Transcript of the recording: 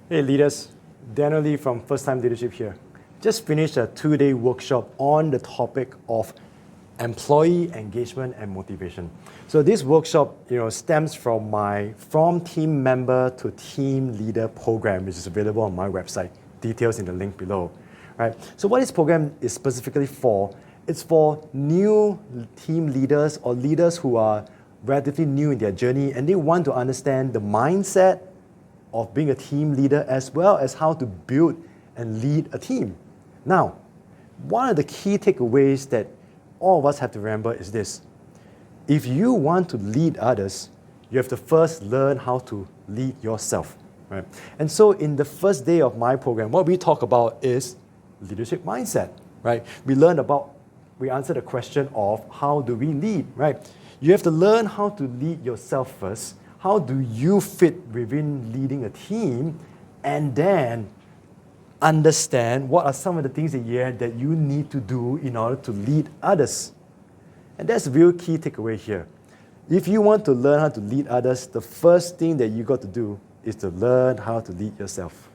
Hey leaders, Daniel Lee from First Time Leadership here. Just finished a 2-day workshop on the topic of employee engagement and motivation. So this workshop, stems from my From Team Member to Team Leader program, which is available on my website. Details in the link below. Right? So what this program is specifically for, it's for new team leaders or leaders who are relatively new in their journey and they want to understand the mindset of being a team leader as well as how to build and lead a team. Now, one of the key takeaways that all of us have to remember is this. If you want to lead others, you have to first learn how to lead yourself. Right? And so in the first day of my program, what we talk about is leadership mindset. Right? We answer the question of how do we lead, right? You have to learn how to lead yourself first. How do you fit within leading a team? And then understand what are some of the things that you need to do in order to lead others. And that's the real key takeaway here. If you want to learn how to lead others, the first thing that you got to do is to learn how to lead yourself.